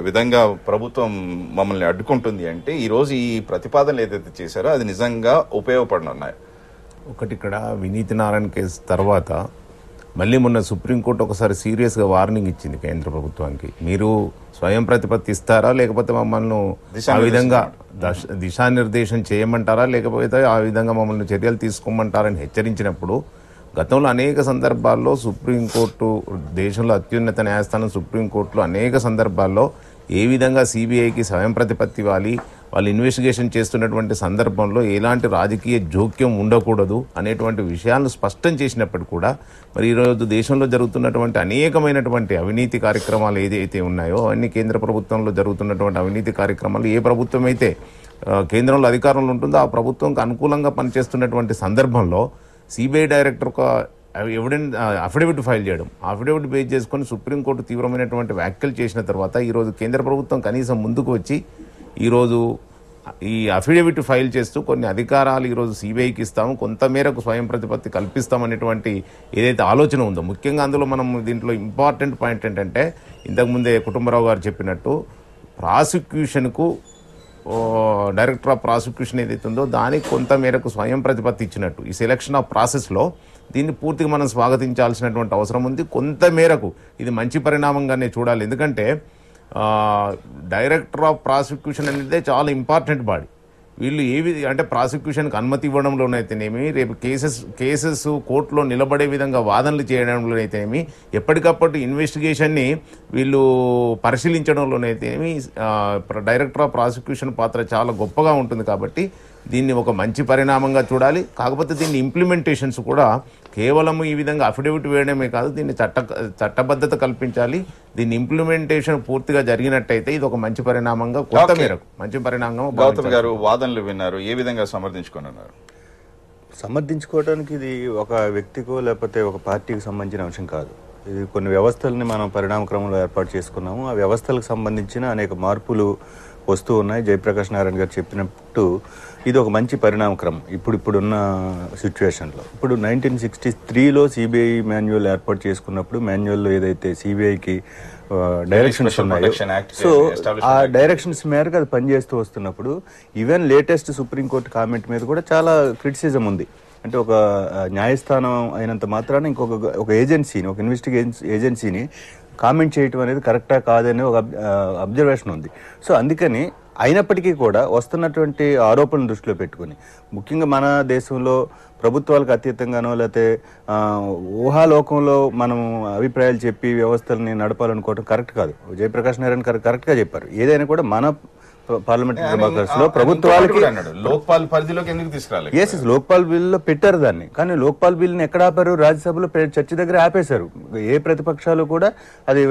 విధంగా ప్రభుత్వం మమ్మల్ని అడ్డుకుంటుంది అంటే ఈరోజు ఈ ప్రతిపాదనలు ఏదైతే చేశారో అది నిజంగా ఉపయోగపడనున్నాయి.
ఒకటి, ఇక్కడ వినీత్ నారాయణ కేసు తర్వాత మళ్ళీ మొన్న సుప్రీంకోర్టు ఒకసారి సీరియస్గా వార్నింగ్ ఇచ్చింది కేంద్ర ప్రభుత్వానికి. మీరు స్వయం ప్రతిపత్తి ఇస్తారా, లేకపోతే మమ్మల్ని ఆ విధంగా దిశానిర్దేశం చేయమంటారా, లేకపోతే ఆ విధంగా మమ్మల్ని చర్యలు తీసుకోమంటారని హెచ్చరించినప్పుడు గతంలో అనేక సందర్భాల్లో సుప్రీంకోర్టు, దేశంలో అత్యున్నత న్యాయస్థానం సుప్రీంకోర్టులో అనేక సందర్భాల్లో ఏ విధంగా సిబిఐకి స్వయం ప్రతిపత్తి ఇవ్వాలి, వాళ్ళు ఇన్వెస్టిగేషన్ చేస్తున్నటువంటి సందర్భంలో ఎలాంటి రాజకీయ జోక్యం ఉండకూడదు అనేటువంటి విషయాలను స్పష్టం చేసినప్పటికీ కూడా మరి ఈరోజు దేశంలో జరుగుతున్నటువంటి అనేకమైనటువంటి అవినీతి కార్యక్రమాలు ఏదైతే ఉన్నాయో అవన్నీ కేంద్ర ప్రభుత్వంలో జరుగుతున్నటువంటి అవినీతి కార్యక్రమాలు ఏ ప్రభుత్వం అయితే కేంద్రంలో అధికారంలో ఉంటుందో ఆ ప్రభుత్వంకి అనుకూలంగా పనిచేస్తున్నటువంటి సందర్భంలో సిబిఐ డైరెక్టర్ ఒక అఫిడవిట్ ఫైల్ చేయడం, అఫిడవిట్ బేస్ చేసుకొని సుప్రీంకోర్టు తీవ్రమైనటువంటి వ్యాఖ్యలు చేసిన తర్వాత ఈరోజు కేంద్ర ప్రభుత్వం కనీసం ముందుకు వచ్చి ఈరోజు ఈ అఫిడవిట్ ఫైల్ చేస్తూ కొన్ని అధికారాలు ఈరోజు సిబిఐకి ఇస్తాము, కొంతమేరకు స్వయం ప్రతిపత్తి కల్పిస్తామనేటువంటి ఏదైతే ఆలోచన ఉందో, ముఖ్యంగా అందులో మనం దీంట్లో ఇంపార్టెంట్ పాయింట్ ఏంటంటే ఇంతకుముందే కుటుంబరావు గారు చెప్పినట్టు ప్రాసిక్యూషన్కు డైరెక్టర్ ఆఫ్ ప్రాసిక్యూషన్ ఏదైతే ఉందో దానికి కొంతమేరకు స్వయం ప్రతిపత్తి ఇచ్చినట్టు ఈ సెలక్షన్ ఆఫ్ ప్రాసెస్లో దీన్ని పూర్తిగా మనం స్వాగతించాల్సినటువంటి అవసరం ఉంది. కొంతమేరకు ఇది మంచి పరిణామంగానే చూడాలి. ఎందుకంటే డైరెక్టర్ ఆఫ్ ప్రాసిక్యూషన్ అనేది చాలా ఇంపార్టెంట్ బాడీ. వీళ్ళు అంటే ప్రాసిక్యూషన్కి అనుమతి ఇవ్వడంలోనైతేనేమి, రేపు కేసెస్ కోర్టులో నిలబడే విధంగా వాదనలు చేయడంలోనైతేనేమి, ఎప్పటికప్పుడు ఇన్వెస్టిగేషన్ని వీళ్ళు పరిశీలించడంలోనైతేనేమి డైరెక్టర్ ఆఫ్ ప్రాసిక్యూషన్ పాత్ర చాలా గొప్పగా ఉంటుంది. కాబట్టి దీన్ని ఒక మంచి పరిణామంగా చూడాలి. కాకపోతే దీన్ని ఇంప్లిమెంటేషన్స్ కూడా కేవలం ఈ విధంగా అఫిడవిట్ వేయడమే కాదు, దీన్ని చట్టబద్ధత కల్పించాలి. దీన్ని ఇంప్లిమెంటేషన్ పూర్తిగా జరిగినట్టయితే ఇది ఒక మంచి పరిణామంగా, కొంత మేరకు మంచి పరిణామంగా.
గౌతమ్ గారు వాదనలు విన్నారు, ఏ విధంగా సమర్థించుకున్నారు?
సమర్థించుకోవడానికి ఇది ఒక వ్యక్తికో లేకపోతే ఒక పార్టీకి సంబంధించిన అంశం కాదు. ఇది కొన్ని వ్యవస్థలని మనం పరిణామ క్రమంలో ఏర్పాటు చేసుకున్నాము. ఆ వ్యవస్థలకు సంబంధించిన అనేక మార్పులు వస్తూ ఉన్నాయి. జయప్రకాష్ నారాయణ గారు చెప్పినట్టు ఇది ఒక మంచి పరిణామ క్రమం ఇప్పుడున్న సిచ్యువేషన్లో. ఇప్పుడు 1963లో సిబిఐ మాన్యువల్ ఏర్పాటు చేసుకున్నప్పుడు మాన్యువల్లో ఏదైతే సిబిఐకి డైరెక్షన్స్ ఉన్నాయో, సో ఆ డైరెక్షన్స్ మేరకు అది పనిచేస్తూ వస్తున్నప్పుడు ఈవెన్ లేటెస్ట్ సుప్రీంకోర్టు కామెంట్ మీద కూడా చాలా క్రిటిసిజం ఉంది. అంటే ఒక న్యాయస్థానం అయినంత మాత్రాన ఒక ఏజెన్సీని, ఒక ఏజెన్సీని కామెంట్ చేయటం అనేది కరెక్టా కాదనే ఒక అబ్జర్వేషన్ ఉంది. సో అందుకని అయినప్పటికీ కూడా వస్తున్నటువంటి ఆరోపణలు దృష్టిలో పెట్టుకుని, ముఖ్యంగా మన దేశంలో ప్రభుత్వాలకు అతీతంగానో లేకపోతే ఊహాలోకంలో మనం అభిప్రాయాలు చెప్పి వ్యవస్థల్ని నడపాలనుకోవడం కరెక్ట్ కాదు. జయప్రకాష్ నారాయణ గారు కరెక్ట్గా చెప్పారు. ఏదైనా కూడా మన పార్లమెంటరీ డెమోక్రసీస్ లో ప్రభుత్వాలకి
లోక్పాల్ పరిధిలోకి ఎందుకు తీసుకురాలి?
లోక్పాల్ బిల్లులో పెట్టారు దాన్ని, కానీ లోక్పాల్ బిల్లుని ఎక్కడ ఆపారు? రాజ్యసభలో చర్చ దగ్గర ఆపేశారు. ఏ ప్రతిపక్షాలు కూడా అది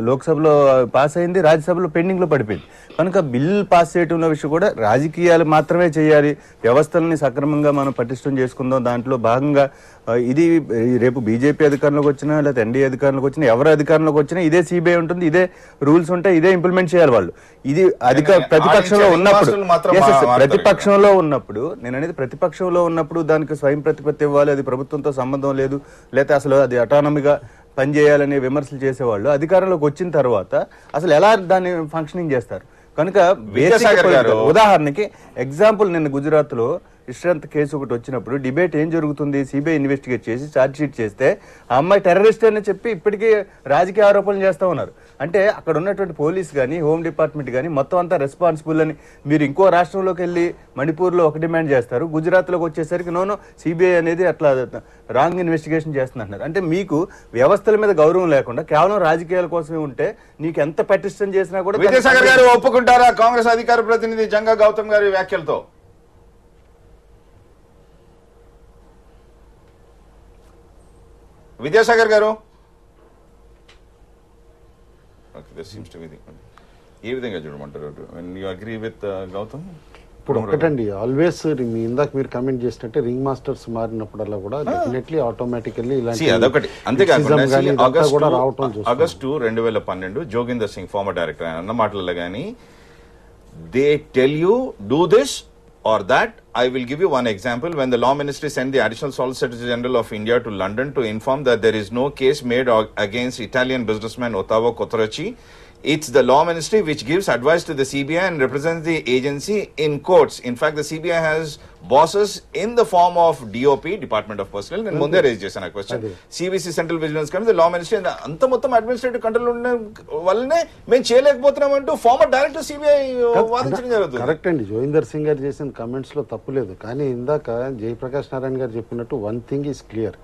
లోక్సభలో పాస్ అయింది, రాజ్యసభలో పెండింగ్ లో పడిపోయింది. కనుక బిల్లు పాస్ చేయడంలో విషయం కూడా రాజకీయాలు మాత్రమే చేయాలి, వ్యవస్థలని సక్రమంగా మనం పటిష్టం చేసుకుందాం. దాంట్లో భాగంగా ఇది రేపు బీజేపీ అధికారంలోకి వచ్చినా లేకపోతే ఎన్డీఏ అధికారంలోకి వచ్చినా, ఎవరు అధికారంలోకి వచ్చినా ఇదే సిబిఐ ఉంటుంది, ఇదే రూల్స్ ఉంటాయి, ఇదే ఇంప్లిమెంట్ చేయాలి వాళ్ళు. ఇది ప్రతిపక్షంలో ఉన్నప్పుడు నేను అనేది ప్రతిపక్షంలో ఉన్నప్పుడు దానికి స్వయం ప్రతిపత్తి ఇవ్వాలి, అది ప్రభుత్వంతో సంబంధం లేదు, లేకపోతే అసలు అది అటానమీగా పనిచేయాలనే విమర్శలు చేసేవాళ్ళు అధికారంలోకి వచ్చిన తర్వాత అసలు ఎలా దాన్ని ఫంక్షనింగ్ చేస్తారు? కనుక ఉదాహరణకి ఎగ్జాంపుల్, నిన్న గుజరాత్ లో ఇష్రంత్ కేసు ఒకటి వచ్చినప్పుడు డిబేట్ ఏం జరుగుతుంది? సిబిఐ ఇన్వెస్టిగేట్ చేసి ఛార్జ్ షీట్ చేస్తే ఆ అమ్మాయి టెర్రరిస్ట్ అని చెప్పి ఇప్పటికీ రాజకీయ ఆరోపణలు చేస్తూ ఉన్నారు. అంటే అక్కడ ఉన్నటువంటి పోలీస్ కానీ హోమ్ డిపార్ట్మెంట్ కానీ మొత్తం అంతా రెస్పాన్సిబుల్ అని మీరు ఇంకో రాష్ట్రంలోకి వెళ్ళి మణిపూర్లో ఒక డిమాండ్ చేస్తారు, గుజరాత్లోకి వచ్చేసరికి నోనో సిబిఐ అనేది అట్లా రాంగ్ ఇన్వెస్టిగేషన్ చేస్తున్నారు. అంటే మీకు వ్యవస్థల మీద గౌరవం లేకుండా కేవలం రాజకీయాల కోసమే ఉంటే నీకు ఎంత పటిష్టం చేసినా కూడా.
విద్యాసాగర్ గారు ఒప్పుకుంటారా కాంగ్రెస్ అధికార ప్రతినిధి జంగా గౌతమ్ గారి వ్యాఖ్యలతో? విద్యాసాగర్ గారు ఏ విధంగా చూడమంటారు? You agree with Gautam?
ఇప్పుడు ఒకటండి, ఆల్వేస్ మీ ఇందాక మీరు కమెంట్ చేసినట్టే రింగ్ మాస్టర్స్ మారినప్పుడల్లా కూడా డెఫినెట్లీ ఆటోమేటికల్లీ
అదొకటి. అంతేకాకుండా
కూడా రావటం
August 2012 Joginder Singh former director అన్న మాటలలో కానీ they tell you do this or that. I will give you one example. When the Law Ministry sent the Additional Solicitor General of India to London to inform that there is no case made against Italian businessman Ottavo Cottaracci, it's the Law Ministry which gives advice to the CBI and represents the agency in courts. In fact, the CBI has bosses in the form of DOP, Department of Personnel, and Munde raise chesana question. CVC, Central Vigilance Committee, the Law Ministry, and anta mottam administrative control unna vallane men cheyalekapothunnam antu former director CBI వాదించడం జరుగుతుంది.
Correct అండి, జోగిందర్ సింగ్ గారు చేసిన comments లో తప్పులేదు. కానీ ఇందాక జయప్రకాష్ నారాయణ గారు చెప్పినట్టు వన్ థింగ్ ఈజ్ క్లియర్.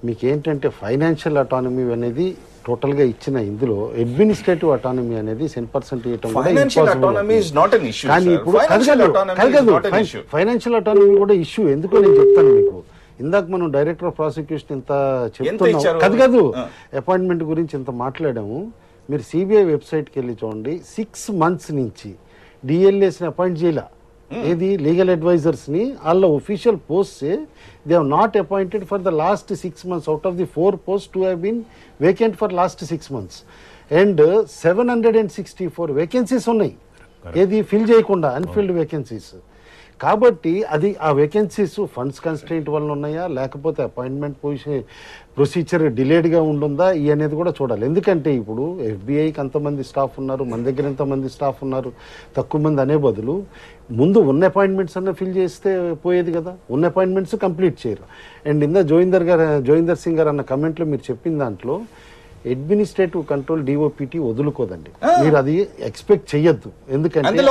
మీకేంటంటే ఫైనాన్షియల్ అటానమీ అనేది టోటల్ గా ఇచ్చిన ఇందులో అడ్మినిస్ట్రేటివ్ అటానమీ అనేది 10% ఇవ్వడం కానీ ఇప్పుడు ఫైనాన్షియల్ అటానమీ కూడా ఇష్యూ. ఎందుకో నేను చెప్తాను మీకు. ఇందాక మనం డైరెక్టర్ ఆఫ్ ప్రాసిక్యూషన్ ఇంత చెప్తున్నాం కాదు అపాయింట్మెంట్ గురించి ఇంత మాట్లాడాము. మీరు సిబిఐ వెబ్సైట్కి వెళ్ళి చూడండి, 6 months నుంచి డిఎల్ఏస్ని అపాయింట్ చేయాల. ఏది లీగల్ అడ్వైజర్స్ ని వాళ్ళ official post they have not appointed for the last 6 months. Out of the 4 posts 2 have been vacant for last 6 months. And 764 vacancies ఉన్నాయి, ఏది ఫిల్ చేయకుండా అన్ఫిల్డ్ వేకెన్సీస్. కాబట్టి అది ఆ వేకెన్సీస్ ఫండ్స్ కన్స్ట్రెయింట్ వల్ల ఉన్నాయా లేకపోతే అపాయింట్మెంట్ ప్రొసీజర్ డిలేడ్గా ఉంటుందా ఈ అనేది కూడా చూడాలి. ఎందుకంటే ఇప్పుడు ఎఫ్బిఐకి అంతమంది స్టాఫ్ ఉన్నారు, మన దగ్గర ఎంతమంది స్టాఫ్ ఉన్నారు, తక్కువ మంది అనే బదులు ముందు ఉన్న అపాయింట్మెంట్స్ అన్న ఫిల్ చేస్తే పోయేది కదా. ఉన్న అపాయింట్మెంట్స్ కంప్లీట్ చేయరు. అండ్ జోగిందర్ సింగ్ గారు అన్న కమెంట్లో మీరు చెప్పిన దాంట్లో అడ్మినిస్ట్రేటివ్ కంట్రోల్ డిఓపిటి వదులుకోదండి, మీరు అది ఎక్స్పెక్ట్ చెయ్యొద్దు. ఎందుకంటే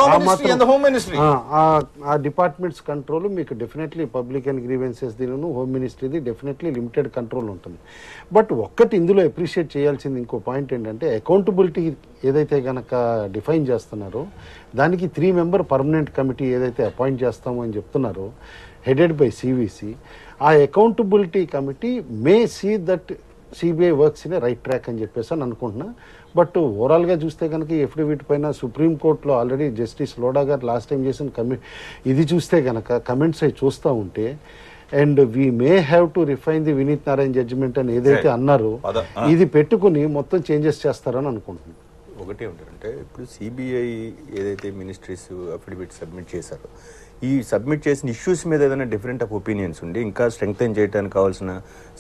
ఆ డిపార్ట్మెంట్స్ కంట్రోల్ మీకు డెఫినెట్లీ పబ్లిక్ అండ్ గ్రీవెన్సెస్ దీని హోమ్ మినిస్ట్రీది డెఫినెట్లీ లిమిటెడ్ కంట్రోల్ ఉంటుంది. బట్ ఒక్కటి ఇందులో అప్రిషియేట్ చేయాల్సింది ఇంకో పాయింట్ ఏంటంటే అకౌంటబిలిటీ ఏదైతే కనుక డిఫైన్ చేస్తున్నారో దానికి 3-member పర్మనెంట్ కమిటీ ఏదైతే అపాయింట్ చేస్తామో అని చెప్తున్నారో హెడెడ్ బై సివిసి, ఆ accountability committee may see that CBI works in right track అని చెప్పేసి అని అనుకుంటున్నా. బట్ ఓవరాల్గా చూస్తే కనుక ఈ ఎఫిడవిట్ పైన సుప్రీంకోర్టులో ఆల్రెడీ జస్టిస్ లోడా గారు లాస్ట్ టైం చేసిన ఇది చూస్తే కనుక కమెంట్స్ అవి చూస్తూ ఉంటే and we may have to refine the Vineet Narain judgement అని ఏదైతే అన్నారో ఇది పెట్టుకుని మొత్తం చేంజెస్ చేస్తారని అనుకుంటున్నాను.
ఒకటే ఉంటారంటే ఇప్పుడు సిబిఐ ఏదైతే మినిస్ట్రీస్ అఫిడవిట్ సబ్మిట్ చేశారో ఈ సబ్మిట్ చేసిన ఇష్యూస్ మీద ఏదైనా డిఫరెంట్ ఆఫ్ ఒపీనియన్స్ ఉండి ఇంకా స్ట్రెంగ్తెన్ చేయడానికి కావాల్సిన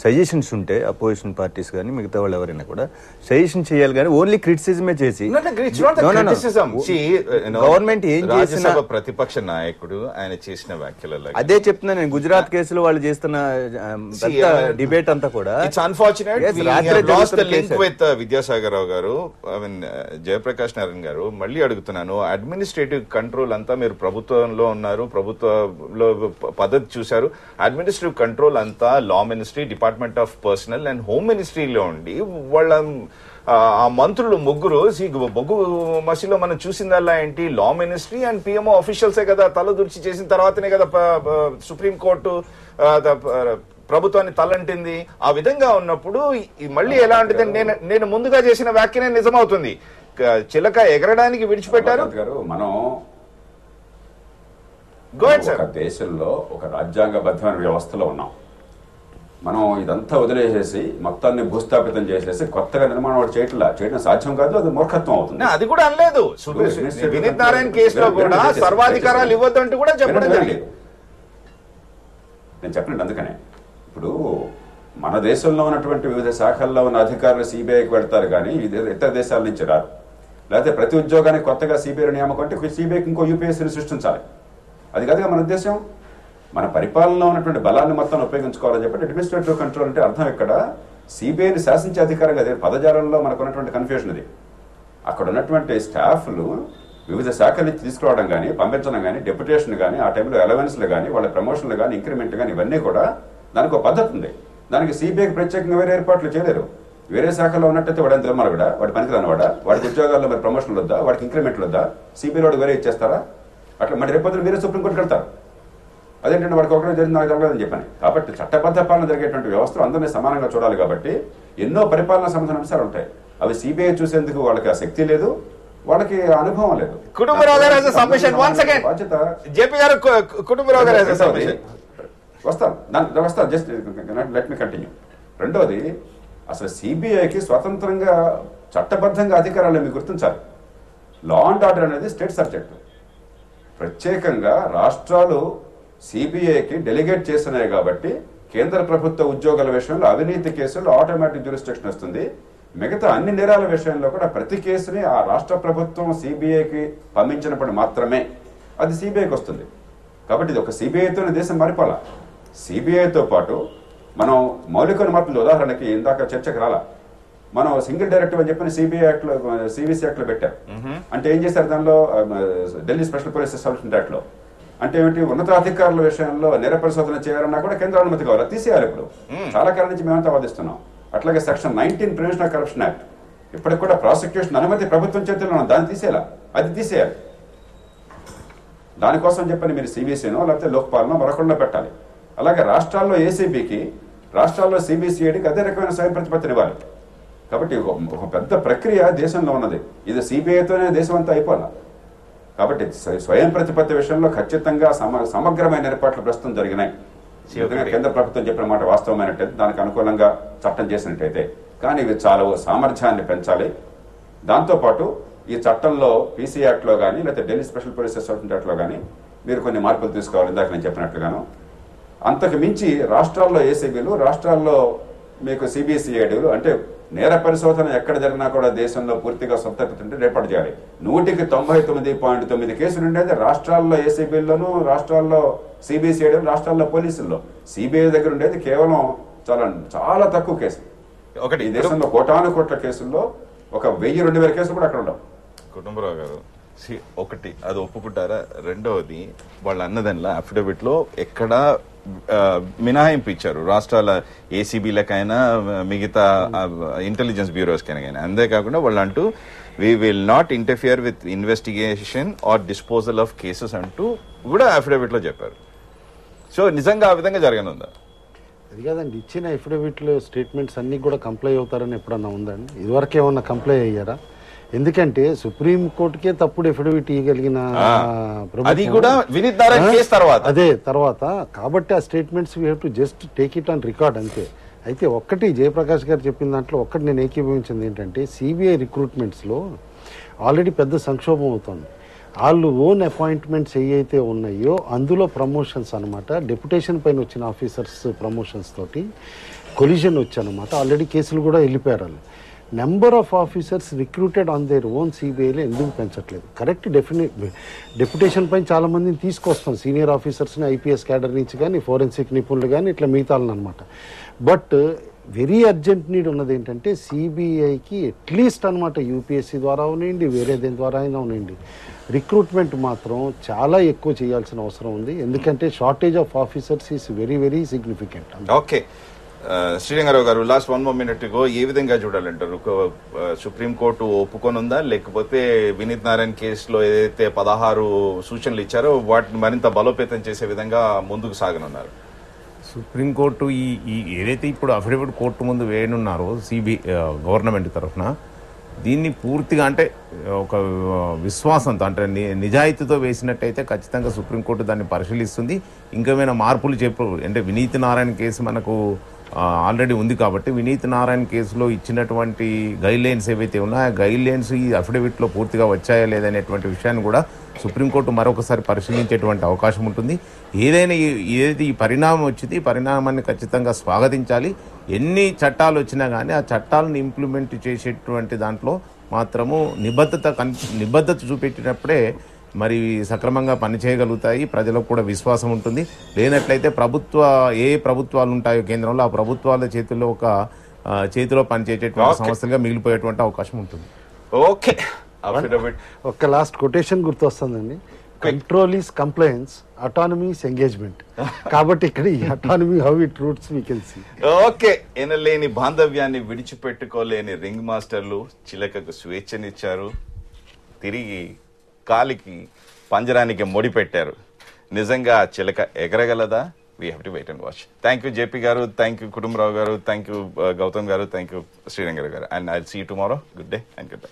సజెషన్స్ ఉంటే అపోజిషన్ పార్టీస్ కానీ మిగతా వాళ్ళు ఎవరైనా కూడా సజెషన్ చేయాలి. కానీ ఓన్లీ క్రిటిసిజమే చేసి గవర్నమెంట్ ఏం చేసిన
ప్రతిపక్ష నాయకుడు ఆయన చేసిన వ్యాఖ్యలలో
అదే చెప్తున్నా నేను. గుజరాత్ కేసులో వాళ్ళు చేస్తున్న డిబేట్ అంతా కూడా
విద్యాసాగర్ రావు గారు, ఐ మీన్ జయప్రకాష్ నారాయణ గారు, మళ్ళీ అడుగుతున్నాను, అడ్మినిస్ట్రేటివ్ కంట్రోల్ అంతా మీరు ప్రభుత్వంలో ఉన్నారు, ప్రభుత్వంలో పద్ధతి చూశారు, అడ్మినిస్ట్రేటివ్ కంట్రోల్ అంతా law ministry, department of personnel and home మినిస్ట్రీలో ఉండి వాళ్ళ ఆ మంత్రులు ముగ్గురు బొగ్గు మసిలో మనం చూసిందల్లా ఏంటి, లా మినిస్ట్రీ అండ్ పిఎంఓ ఆఫీషియల్సే కదా తలదూర్చి చేసిన తర్వాతనే కదా సుప్రీంకోర్టు ప్రభుత్వాన్ని తలంటింది. ఆ విధంగా ఉన్నప్పుడు మళ్ళీ ఎలా అంటే నేను ముందుగా చేసిన వ్యాఖ్యనే నిజమవుతుంది. చిలక ఎగరడానికి విడిచిపెట్టారు.
మనం ఒక దేశంలో ఒక రాజ్యాంగబద్ధమైన వ్యవస్థలో ఉన్నాం. మనం ఇదంతా వదిలేసేసి మొత్తాన్ని భూస్థాపితం చేసేసి కొత్తగా నిర్మాణం చేయడం సాధ్యం కాదు, అది మూర్ఖత్వం అవుతుంది.
అది కూడా అనలేదు వినీత్ నారాయణ కేసులో కూడా సర్వాధికారాలు ఇవ్వద్దంటూ కూడా చెప్పడం జరిగింది.
నేను చెప్పండి, అందుకనే ఇప్పుడు మన దేశంలో ఉన్నటువంటి వివిధ శాఖల్లో ఉన్న అధికారులు సిబిఐకి వెళ్తారు కానీ ఇతర దేశాల నుంచి రారు. లేకపోతే ప్రతి ఉద్యోగానికి కొత్తగా సిబిఐ నియామకం అంటే సిబిఐకి ఇంకో యూపీఎస్సీని సృష్టించాలి. అది కాదుగా మన ఉద్దేశం. మన పరిపాలనలో ఉన్నటువంటి బలాన్ని మొత్తం ఉపయోగించుకోవాలని చెప్పి అడ్మినిస్ట్రేటివ్ కంట్రోల్ అంటే అర్థం ఇక్కడ సిబిఐని శాసించే అధికారం కదా. పదజాలంలో మనకు ఉన్నటువంటి కన్ఫ్యూషన్ ఇది. అక్కడ ఉన్నటువంటి స్టాఫ్లు వివిధ శాఖల నుంచి తీసుకురావడం కానీ పంపించడం కానీ డెప్యుటేషన్ కానీ ఆ టైంలో అలవెన్స్లు కానీ వాళ్ళ ప్రమోషన్లు కానీ ఇంక్రిమెంట్ కానీ ఇవన్నీ కూడా దానికి ఒక పద్ధతి ఉంది. దానికి సిబిఐకి ప్రత్యేకంగా వేరే ఏర్పాట్లు చేయలేరు. వేరే శాఖలో ఉన్నట్టయితే వాడు ఎంత కూడా వాడు పనికిరానివాడా, వాడికి ఉద్యోగాల్లో మరి ప్రమోషన్లు వద్దా, వాడికి ఇంక్రిమెంట్లు వద్దా, సిబిఐ వాడు వేరే ఇచ్చేస్తారా? అట్లా మరి రేపొద్దున వేరే సుప్రీంకోర్టుకి వెళ్తారు. అదేంటంటే వాడికి ఒకటే జరిగింది నాకు జరగలేదని చెప్పాను. కాబట్టి చట్టబద్ధ పాలన జరిగేటువంటి వ్యవస్థలు అందరినీ సమానంగా చూడాలి. కాబట్టి ఎన్నో పరిపాలనా సంబంధ అంశాలు ఉంటాయి. అవి సిబిఐ చూసేందుకు వాళ్ళకి ఆ శక్తి లేదు, వాళ్ళకి అనుభవం లేదు.
కుటుంబరావు గారు has a submission. Once again.
బాధ్యత
జేపీ గారు కుటుంబరావు గారు has a submission.
వస్తాను జస్ట్ లెట్ మీ కంటిన్యూ. రెండోది, అసలు సిబిఐకి స్వతంత్రంగా చట్టబద్ధంగా అధికారాలు మీకు గుర్తించాలి. లా అండ్ ఆర్డర్ అనేది స్టేట్ సబ్జెక్ట్. ప్రత్యేకంగా రాష్ట్రాలు సిబిఐకి డెలిగేట్ చేస్తున్నాయి కాబట్టి కేంద్ర ప్రభుత్వ ఉద్యోగాల విషయంలో అవినీతి కేసులు ఆటోమేటిక్ జ్యూరిస్డిక్షన్ వస్తుంది. మిగతా అన్ని నేరాల విషయంలో కూడా ప్రతి కేసుని ఆ రాష్ట్ర ప్రభుత్వం సిబిఐకి పంపించినప్పుడు మాత్రమే అది సిబిఐకి వస్తుంది. కాబట్టి ఇది ఒక సిబిఐతోనే దేశం మారిపోలా. సిబిఐతో పాటు మనం మౌలిక మార్పులు, ఉదాహరణకి ఇందాక చర్చకు రాలా, మనం సింగిల్ డైరెక్టివ్ అని చెప్పిన సిబిఐ యాక్ట్లో సిబిసి యాక్ట్లో పెట్టారు. అంటే ఏం చేశారు దానిలో, ఢిల్లీ స్పెషల్ పోలీస్ ఎస్టాబ్లిష్మెంట్ యాక్ట్లో అంటే ఏమిటి, ఉన్నతాధికారుల విషయంలో నేర పరిశోధన చేయాలన్నా కూడా కేంద్ర అనుమతి కావాలి, తీసేయాలి. ఇప్పుడు చాలా కాలం నుంచి మేమంతా వాదిస్తున్నాం. అట్లాగే section 19 prevention of corruption act, ఇప్పటికి కూడా ప్రాసిక్యూషన్ అనుమతి ప్రభుత్వం చేతుల్లో ఉంది, దాన్ని తీసేయాలా, అది తీసేయాలి. దానికోసం చెప్పని మీరు సిబిసినో లేకపోతే లోక్పాలనో మరొకళ్ళలో పెట్టాలి. అలాగే రాష్ట్రాల్లో ఏసీబీకి, రాష్ట్రాల్లో సిబిసిఐడికి అదే రకమైన స్వయం ప్రతిపత్తిని ఇవ్వాలి. కాబట్టి ఒక పెద్ద ప్రక్రియ దేశంలో ఉన్నది. ఇది సిబిఐతోనే దేశం అంతా అయిపోవాలి. కాబట్టి స్వయం ప్రతిపత్తి విషయంలో ఖచ్చితంగా సమగ్రమైన ఏర్పాట్లు ప్రస్తుతం జరిగినాయి. కేంద్ర ప్రభుత్వం చెప్పిన మాట వాస్తవమైనట్టయితే, దానికి అనుకూలంగా చట్టం చేసినట్టయితే. కానీ ఇవి చాలా సామర్థ్యాన్ని పెంచాలి. దాంతోపాటు ఈ చట్టంలో పీసీ యాక్ట్లో కానీ లేకపోతే ఢిల్లీ స్పెషల్ పోలీస్ ఎస్టాబ్లిష్మెంట్ యాక్ట్లో కానీ మీరు కొన్ని మార్పులు తీసుకోవాలి, ఇందాక నేను చెప్పినట్లుగాను. అంతకు మించి రాష్ట్రాల్లో ఏసీబీలు, రాష్ట్రాల్లో మీకు సిబిసిఐడీలు, అంటే నేర పరిశోధన ఎక్కడ జరిగినా కూడా దేశంలో పూర్తిగా సంతృప్తి రేపటి చేయాలి. 199.9 కేసులు ఉండేది రాష్ట్రాల్లో ఏసీబీల్లోనూ, రాష్ట్రాల్లో సిబిసిఐడీలు, రాష్ట్రాల్లో పోలీసుల్లో. సిబిఐ దగ్గర ఉండేది కేవలం చాలా తక్కువ కేసులు. ఒకటి ఈ దేశంలో కోటాను కోట్ల కేసుల్లో ఒక 1000-2000 కేసులు కూడా అక్కడ ఉండవు.
కుటుంబరావు గారు, ఒకటి అది ఒప్పుకుంటారా? రెండవది, వాళ్ళ అన్నదానిలో అఫిడవిట్ లో ఎక్కడా మినహాయింపు ఇచ్చారు రాష్ట్రాల ఏసీబీలకైనా మిగతా ఇంటెలిజెన్స్ బ్యూరోస్కైనా. అంతేకాకుండా వాళ్ళు అంటూ we will not interfere with investigation or disposal of cases అంటూ కూడా అఫిడవిట్ లో చెప్పారు. సో నిజంగా ఆ విధంగా జరగనుందా?
అది కాదండి, ఇచ్చిన అఫిడవిట్లో స్టేట్మెంట్స్ అన్ని కూడా కంప్లై అవుతారని ఎప్పుడన్నా ఉందండి? ఇదివరకు ఏమన్నా కంప్లై అయ్యారా? ఎందుకంటే సుప్రీం కోర్టుకే తప్పుడు ఎఫిడవిట్ ఇవ్వగలిగిన
అది కూడా వినీత్ నారాయణ్ కేసు తర్వాత,
అదే తర్వాత. కాబట్టి ఆ statements we have to just take it on record అంతే. అయితే ఒక్కటి జయప్రకాష్ గారు చెప్పిన దాంట్లో ఒక్కటి నేను ఏకీభవించింది ఏంటంటే, సిబిఐ రిక్రూట్మెంట్స్లో ఆల్రెడీ పెద్ద సంక్షోభం అవుతుంది. వాళ్ళు ఓన్ అపాయింట్మెంట్స్ ఏవైతే ఉన్నాయో అందులో ప్రమోషన్స్ అనమాట, డెప్యుటేషన్ పైన వచ్చిన ఆఫీసర్స్ ప్రమోషన్స్ తోటి కొలిజన్ వచ్చానమాట. ఆల్రెడీ కేసులు కూడా వెళ్ళిపోయారు. వాళ్ళు number of officers recruited on their own సిబిఐలో ఎందుకు పెంచట్లేదు? కరెక్ట్, డెప్యుటేషన్ పైన చాలా మందిని తీసుకొస్తాం, సీనియర్ ఆఫీసర్స్ని, ఐపీఎస్ క్యాడర్ నుంచి కానీ, ఫోరెన్సిక్ నిపుణులు కానీ, ఇట్లా మిగతాలను అనమాట. బట్ వెరీ అర్జెంట్ నీడ్ ఉన్నది ఏంటంటే సిబిఐకి అట్లీస్ట్ అనమాట యూపీఎస్సీ ద్వారా ఉనండి, వేరే దేని ద్వారా అయినా ఉనండి, రిక్రూట్మెంట్ మాత్రం చాలా ఎక్కువ చేయాల్సిన అవసరం ఉంది. ఎందుకంటే shortage of officers is very very significant.
Okay Sriranga Rao గారు, లాస్ట్ 1 more minute గో, ఏ విధంగా చూడాలంటారు? సుప్రీంకోర్టు ఒప్పుకొనుందా, లేకపోతే వినీత్ నారాయణ్ కేసులో ఏదైతే 16 సూచనలు ఇచ్చారో వాటిని మరింత బలోపేతం చేసే విధంగా ముందుకు సాగనున్నారు?
సుప్రీంకోర్టు ఈ ఏదైతే ఇప్పుడు అఫిడవిట్ కోర్టు ముందు వేయనున్నారో గవర్నమెంట్ తరఫున, దీన్ని పూర్తిగా అంటే ఒక విశ్వాసంతో అంటే నిజాయితీతో వేసినట్టయితే ఖచ్చితంగా సుప్రీంకోర్టు దాన్ని పరిశీలిస్తుంది. ఇంకేమైనా మార్పులు అంటే వినీత్ నారాయణ్ కేసు మనకు ఆల్రెడీ ఉంది కాబట్టి వినీత్ నారాయణ్ కేసులో ఇచ్చినటువంటి గైడ్ లైన్స్ ఏవైతే ఉన్నాయో ఆ గైడ్ లైన్స్ ఈ అఫిడవిట్లో పూర్తిగా వచ్చాయా లేదనేటువంటి విషయాన్ని కూడా సుప్రీంకోర్టు మరొకసారి పరిశీలించేటువంటి అవకాశం ఉంటుంది. ఏదైనా ఏది ఈ పరిణామం వచ్చింది, ఈ పరిణామాన్ని ఖచ్చితంగా స్వాగతించాలి. ఎన్ని చట్టాలు వచ్చినా కానీ ఆ చట్టాలను ఇంప్లిమెంట్ చేసేటువంటి దాంట్లో మాత్రము నిబద్ధత చూపెట్టినప్పుడే మరి సక్రమంగా పనిచేయగలుగుతాయి, ప్రజలకు కూడా విశ్వాసం ఉంటుంది. లేనట్లయితే ఏ ప్రభుత్వాలు ఉంటాయో కేంద్రంలో ఆ ప్రభుత్వాల చేతిలో పనిచేసేటువంటి సంస్థలుగా మిగిలిపోయేటువంటి అవకాశం ఉంటుంది.
ఓకే,
ఒక లాస్ట్ కొటేషన్ గుర్తొస్తుందండి, control is compliance, autonomy is engagement. కాబట్టి ఇక్కడ ఈ autonomy how it roots we can see.
Okay, ఎనలేని బాంధవ్యాన్ని విడిచిపెట్టుకోలేని రింగ్ మాస్టర్లు చిలకకు స్వేచ్ఛనిచ్చారు, తిరిగి కాలికి పంజరానికి ముడి పెట్టారు. నిజంగా చిలక ఎగరగలదా? We have to wait and watch. Thank you JP గారు, థ్యాంక్ యూ కుటుంబరావు గారు, థ్యాంక్ యూ గౌతమ్ గారు, థ్యాంక్ యూ శ్రీరంగారావు గారు. And I will see you tomorrow. Good day and good bye.